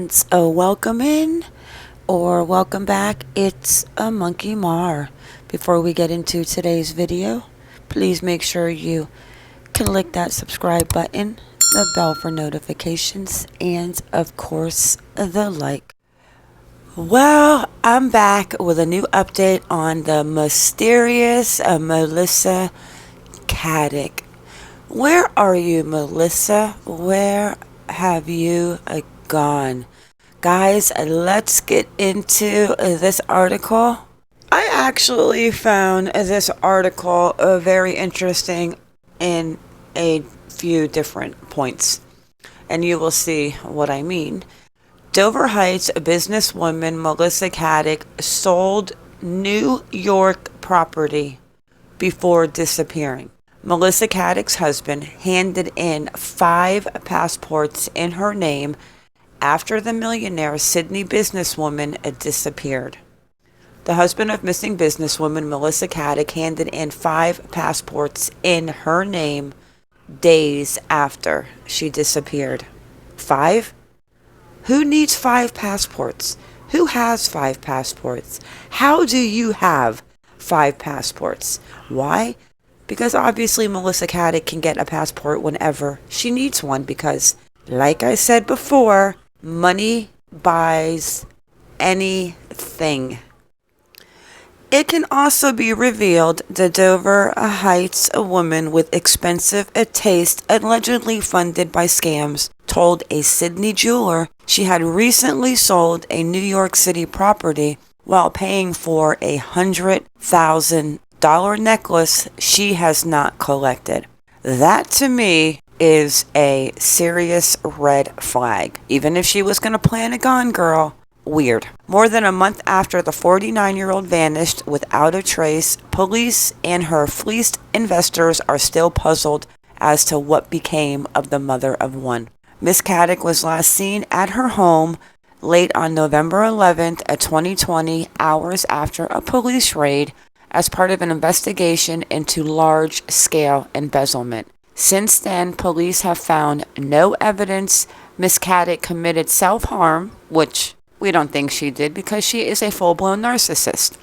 friends, welcome in or welcome back. It's a Monkey Mar. Before we get into today's video, please make sure you click that subscribe button, the bell for notifications, and of course the like. Well, I'm back with a new update on the mysterious Melissa Caddick. Where are you, Melissa? Where have you gone? Guys, let's get into this article. I actually found this article very interesting in a few different points, and you will see what I mean. Dover Heights businesswoman Melissa Caddick sold New York property before disappearing. Melissa Caddick's husband handed in 5 passports in her name after the millionaire Sydney businesswoman disappeared. The husband of missing businesswoman Melissa Caddick handed in 5 passports in her name days after she disappeared. 5? Who needs 5 passports? Who has 5 passports? How do you have 5 passports? Why? Because obviously Melissa Caddick can get a passport whenever she needs one because, like I said before, money buys anything. It can also be revealed the Dover Heights woman with expensive taste, allegedly funded by scams, told a Sydney jeweler she had recently sold a New York City property while paying for a $100,000 necklace she has not collected. That to me is a serious red flag. Even if she was going to plan a gone girl, weird. More than a month after the 49-year-old vanished without a trace, police and her fleeced investors are still puzzled as to what became of the mother of one. Miss Caddick was last seen at her home late on November 11th, 2020, hours after a police raid as part of an investigation into large-scale embezzlement. Since then, police have found no evidence Miss Caddick committed self-harm, which we don't think she did because she is a full-blown narcissist,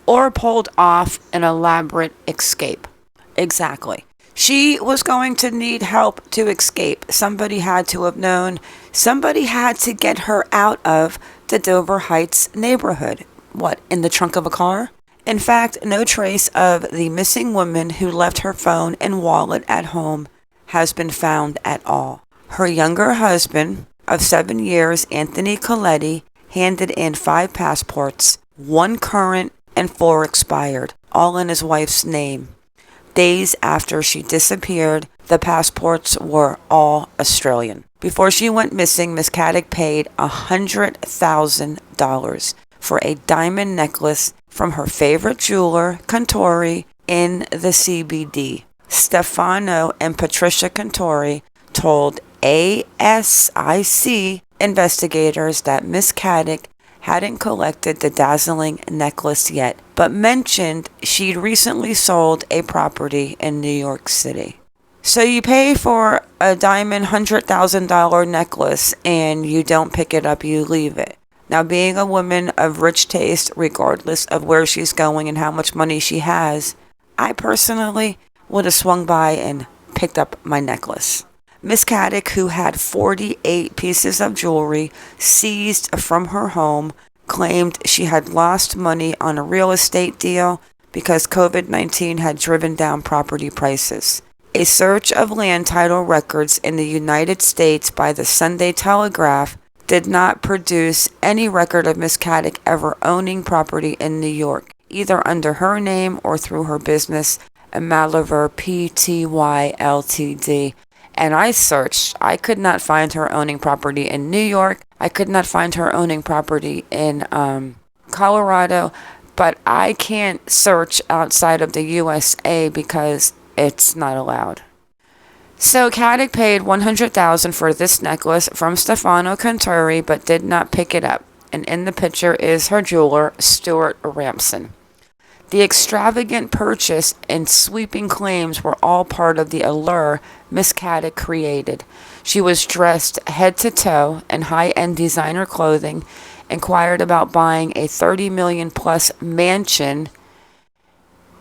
or pulled off an elaborate escape. Exactly. She was going to need help to escape. Somebody had to have known. Somebody had to get her out of the Dover Heights neighborhood. What, in the trunk of a car? In fact, no trace of the missing woman who left her phone and wallet at home has been found at all. Her younger husband of 7 years, Anthony Coletti, handed in 5 passports, 1 current and 4 expired, all in his wife's name. Days after she disappeared, the passports were all Australian. Before she went missing, Miss Caddick paid $100,000 for a diamond necklace from her favorite jeweler, Contori, in the CBD. Stefano and Patricia Contori told ASIC investigators that Miss Caddick hadn't collected the dazzling necklace yet, but mentioned she'd recently sold a property in New York City. So you pay for a diamond $100,000 necklace and you don't pick it up, you leave it. Now, being a woman of rich taste, regardless of where she's going and how much money she has, I personally would have swung by and picked up my necklace. Miss Caddick, who had 48 pieces of jewelry seized from her home, claimed she had lost money on a real estate deal because COVID-19 had driven down property prices. A search of land title records in the United States by the Sunday Telegraph did not produce any record of Miss Caddick ever owning property in New York, either under her name or through her business, Maliver Pty Ltd. And I searched. I could not find her owning property in New York. I could not find her owning property in Colorado, but I can't search outside of the USA because it's not allowed. So Caddick paid $100,000 for this necklace from Stefano Contori, but did not pick it up. And in the picture is her jeweler, Stuart Ramson. The extravagant purchase and sweeping claims were all part of the allure Miss Caddick created. She was dressed head to toe in high-end designer clothing, inquired about buying a 30 million plus mansion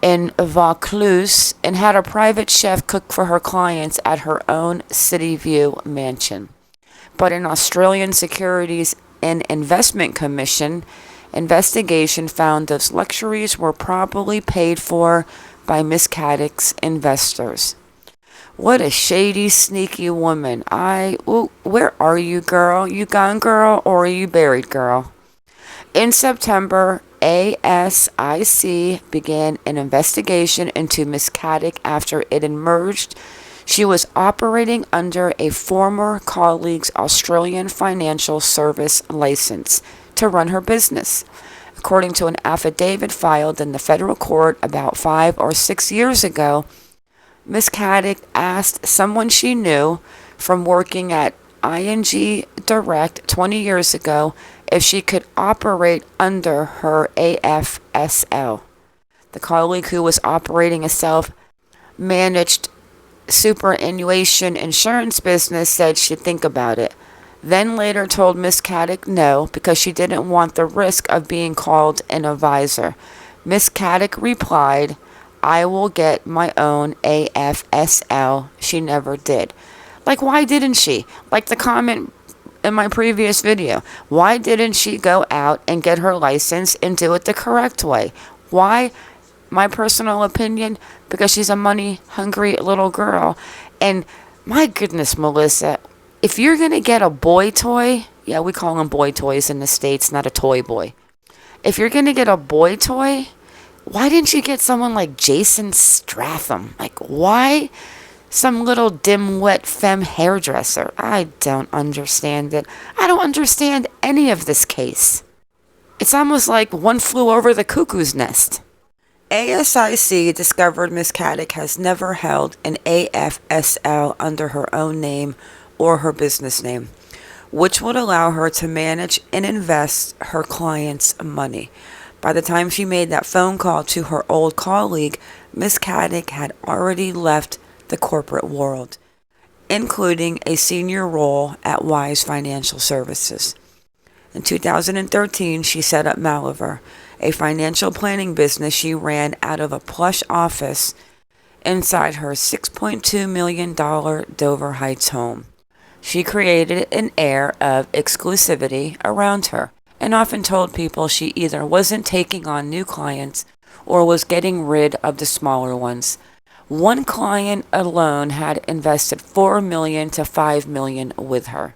in Vaucluse, and had a private chef cook for her clients at her own City View mansion. But an Australian Securities and Investment Commission investigation found those luxuries were probably paid for by Miss Caddick's investors. What a shady, sneaky woman. Where are you, girl? You gone, girl, or are you buried, girl? In September, ASIC began an investigation into Miss Caddick after it emerged she was operating under a former colleague's Australian financial service license to run her business. According to an affidavit filed in the federal court about 5 or 6 years ago, Miss Caddick asked someone she knew from working at ING Direct 20 years ago if she could operate under her AFSL. The colleague, who was operating a self-managed superannuation insurance business, said she'd think about it, then later told Miss Caddick no because she didn't want the risk of being called an advisor. Miss Caddick replied, "I will get my own AFSL." She never did. Like, why didn't she? Like the comment in my previous video, why didn't she go out and get her license and do it the correct way? Why? My personal opinion, because she's a money-hungry little girl. And my goodness, Melissa, if you're going to get a boy toy, yeah, we call them boy toys in the States, not a toy boy. If you're going to get a boy toy, why didn't you get someone like Jason Stratham? Like, why some little dim-wit femme hairdresser? I don't understand it. I don't understand any of this case. It's almost like One Flew Over the Cuckoo's Nest. ASIC discovered Miss Caddick has never held an AFSL under her own name or her business name, which would allow her to manage and invest her clients' money. By the time she made that phone call to her old colleague, Miss Caddick had already left the corporate world, including a senior role at Wise Financial Services. In 2013, she set up Maliver, a financial planning business she ran out of a plush office inside her $6.2 million Dover Heights home. She created an air of exclusivity around her and often told people she either wasn't taking on new clients or was getting rid of the smaller ones. One client alone had invested $4 million to $5 million with her.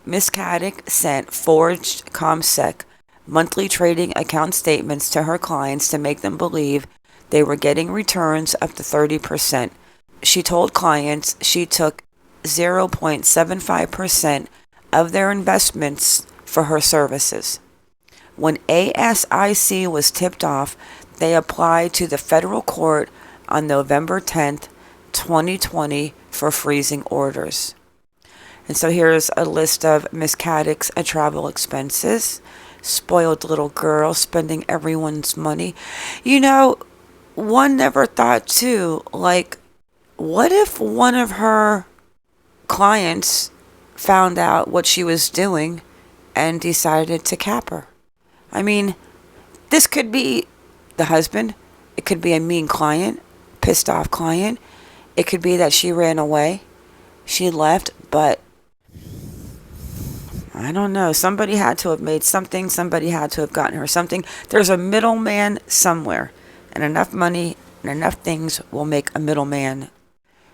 Miss Caddick sent forged ComSec monthly trading account statements to her clients to make them believe they were getting returns up to 30%. She told clients she took 0.75% of their investments for her services. When ASIC was tipped off, they applied to the federal court on November 10th, 2020 for freezing orders. And so here's a list of Miss Caddick's travel expenses. Spoiled little girl, spending everyone's money. You know, one never thought too, like, what if one of her clients found out what she was doing and decided to cap her? I mean, this could be the husband. It could be a mean client, pissed off client. It could be that she ran away. She left, but I don't know. Somebody had to have made something. Somebody had to have gotten her something. There's a middleman somewhere. And enough money and enough things will make a middleman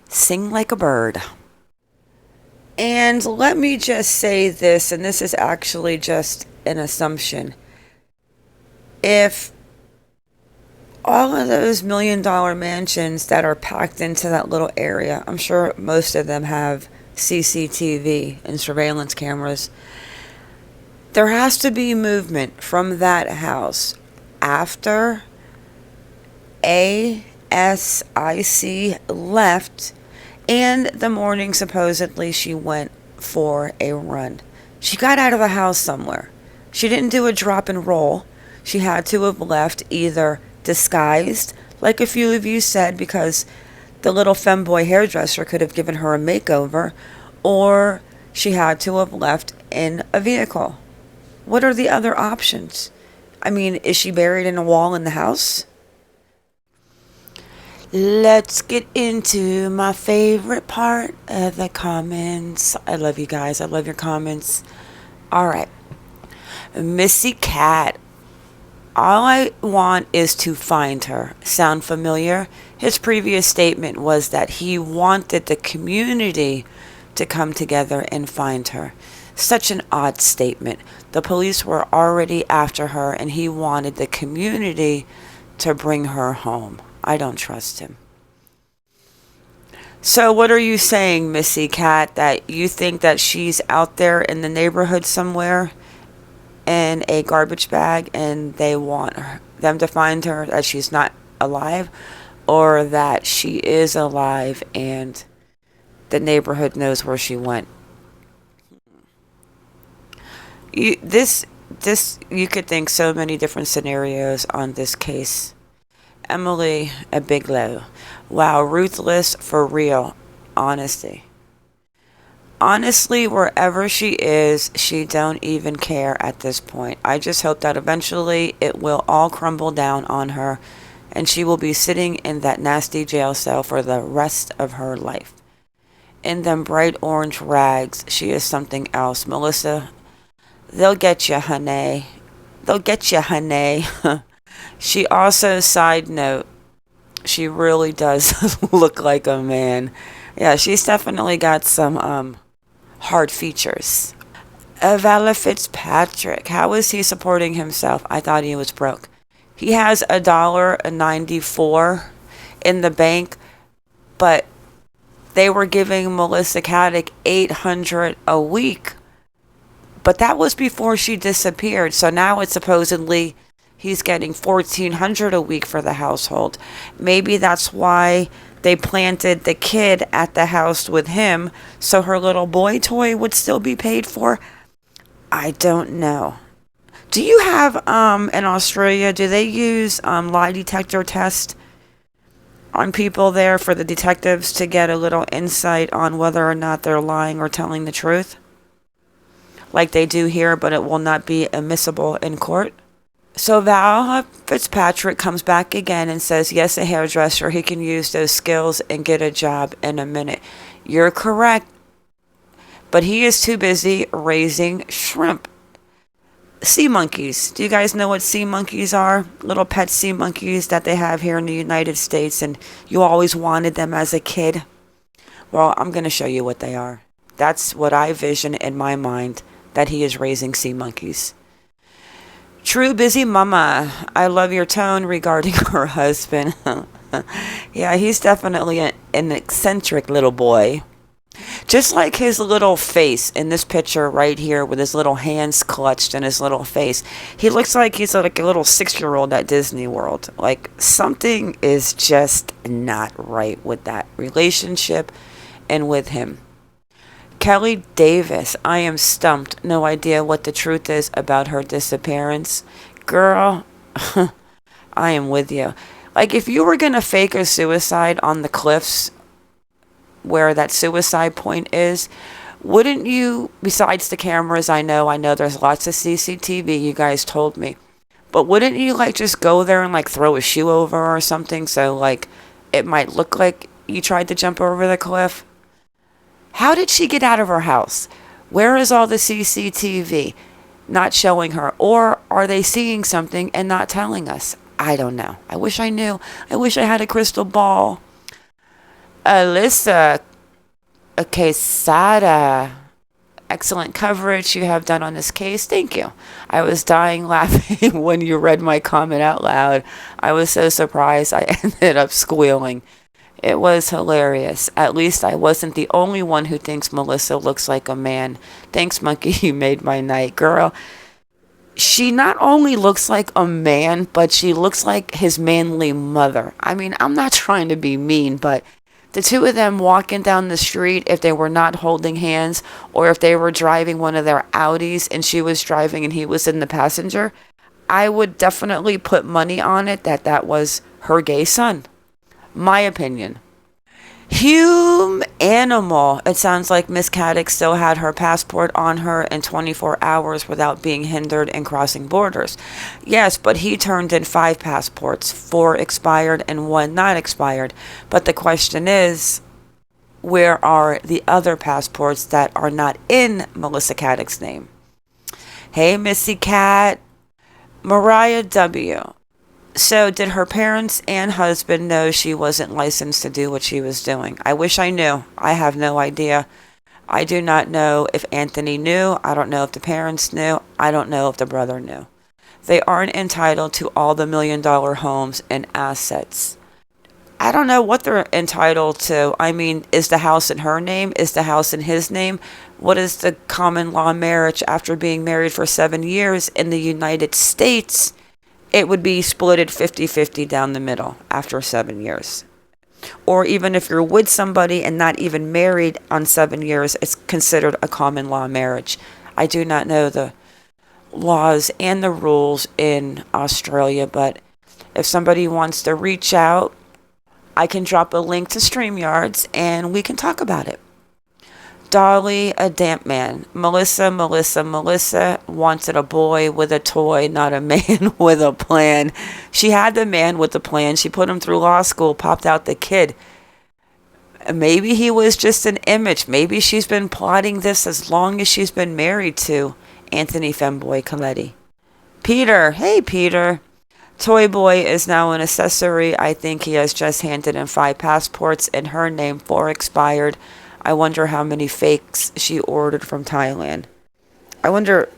sing like a bird. And let me just say this, and this is actually just an assumption. If all of those $1 million mansions that are packed into that little area, I'm sure most of them have CCTV and surveillance cameras, there has to be movement from that house after ASIC left and the morning supposedly she went for a run. She got out of the house somewhere. She didn't do a drop and roll. She had to have left either disguised, like a few of you said, because the little femboy hairdresser could have given her a makeover, or she had to have left in a vehicle. What are the other options? I mean, is she buried in a wall in the house? Let's get into my favorite part of the comments. I love you guys. I love your comments. All right. Missy Cat. All I want is to find her. Sound familiar? His previous statement was that he wanted the community to come together and find her. Such an odd statement. The police were already after her and he wanted the community to bring her home. I don't trust him. So what are you saying, Missy Cat, that you think that she's out there in the neighborhood somewhere in a garbage bag and they want them to find her, that she's not alive, or that she is alive and the neighborhood knows where she went? You could think so many different scenarios on this case. Emily Bigelow. Wow, ruthless for real. Honesty. Honestly, wherever she is, she don't even care at this point. I just hope that eventually it will all crumble down on her and she will be sitting in that nasty jail cell for the rest of her life. In them bright orange rags, she is something else. Melissa, they'll get you, honey. They'll get you, honey. She also, side note, she really does look like a man. Yeah, she's definitely got some hard features. Vala Fitzpatrick, how is he supporting himself? I thought he was broke. He has $1.94 in the bank, but they were giving Melissa Caddick $800 a week. But that was before she disappeared, so now it's supposedly he's getting $1,400 a week for the household. Maybe that's why they planted the kid at the house with him, so her little boy toy would still be paid for. I don't know. Do you have, in Australia, do they use lie detector test on people there for the detectives to get a little insight on whether or not they're lying or telling the truth? Like they do here, but it will not be admissible in court? So Val Fitzpatrick comes back again and says, yes, a hairdresser, he can use those skills and get a job in a minute. You're correct. But he is too busy raising shrimp. Sea monkeys. Do you guys know what sea monkeys are? Little pet sea monkeys that they have here in the United States, and you always wanted them as a kid. Well, I'm going to show you what they are. That's what I vision in my mind, that he is raising sea monkeys. True busy mama. I love your tone regarding her husband. Yeah, he's definitely an eccentric little boy. Just like his little face in this picture right here with his little hands clutched in his little face. He looks like he's like a little 6-year-old at Disney World. Like something is just not right with that relationship and with him. Kelly Davis, I am stumped. No idea what the truth is about her disappearance. Girl, I am with you. Like if you were going to fake a suicide on the cliffs where that suicide point is, wouldn't you, besides the cameras, I know there's lots of CCTV, you guys told me, but wouldn't you like just go there and like throw a shoe over or something so like it might look like you tried to jump over the cliff? How did she get out of her house? Where is all the CCTV not showing her? Or are they seeing something and not telling us? I don't know. I wish I knew. I wish I had a crystal ball. Alyssa Quesada, excellent coverage you have done on this case. Thank you. I was dying laughing when you read my comment out loud. I was so surprised I ended up squealing. It was hilarious. At least I wasn't the only one who thinks Melissa looks like a man. Thanks, Monkey. You made my night. Girl, she not only looks like a man, but she looks like his manly mother. I mean, I'm not trying to be mean, but the two of them walking down the street, if they were not holding hands, or if they were driving one of their Audis and she was driving and he was in the passenger, I would definitely put money on it that that was her gay son. My opinion. Animal. It sounds like Miss Caddick still had her passport on her in 24 hours without being hindered in crossing borders. Yes, but he turned in 5 passports, 4 expired and 1 not expired. But the question is, where are the other passports that are not in Melissa Caddick's name? Hey, Missy Cat. Mariah W. So, did her parents and husband know she wasn't licensed to do what she was doing? I wish I knew. I have no idea. I do not know if Anthony knew. I don't know if the parents knew. I don't know if the brother knew. They aren't entitled to all the $1 million homes and assets. I don't know what they're entitled to. I mean, is the house in her name? Is the house in his name? What is the common law marriage after being married for 7 years in the United States? It would be splitted 50-50 down the middle after 7 years. Or even if you're with somebody and not even married on 7 years, it's considered a common law marriage. I do not know the laws and the rules in Australia, but if somebody wants to reach out, I can drop a link to StreamYards and we can talk about it. Dolly, a damp man. Melissa wanted a boy with a toy, not a man with a plan. She had the man with the plan. She put him through law school, popped out the kid. Maybe he was just an image. Maybe she's been plotting this as long as she's been married to Anthony Femboy Coletti. Peter. Hey, Peter. Toy Boy is now an accessory. I think he has just handed in 5 passports in her name, 4 expired. I wonder how many fakes she ordered from Thailand. I wonder,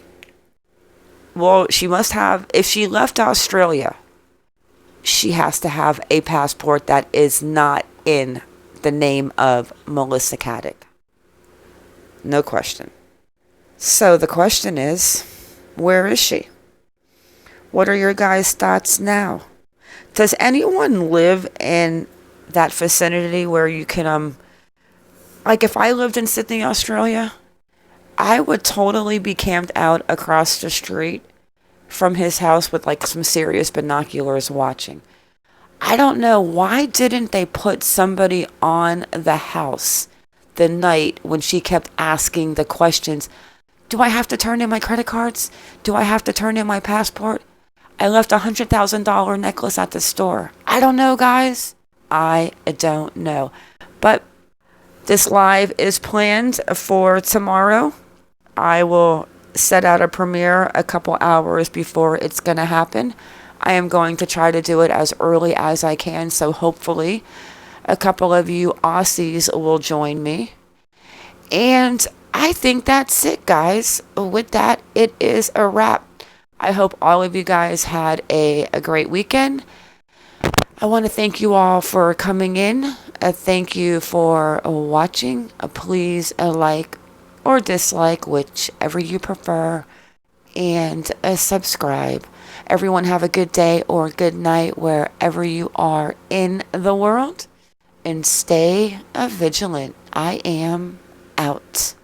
well, she must have, if she left Australia, she has to have a passport that is not in the name of Melissa Caddick. No question. So the question is, where is she? What are your guys' thoughts now? Does anyone live in that vicinity where you can, like if I lived in Sydney, Australia, I would totally be camped out across the street from his house with like some serious binoculars watching. I don't know, why didn't they put somebody on the house the night when she kept asking the questions? Do I have to turn in my credit cards? Do I have to turn in my passport? I left a $100,000 necklace at the store. I don't know, guys. I don't know. But this live is planned for tomorrow. I will set out a premiere a couple hours before it's going to happen. I am going to try to do it as early as I can, so hopefully a couple of you Aussies will join me. And I think that's it, guys. With that, it is a wrap. I hope all of you guys had a great weekend. I want to thank you all for coming in. Thank you for watching. Please like or dislike, whichever you prefer, and subscribe. Everyone have a good day or good night wherever you are in the world, and stay vigilant. I am out.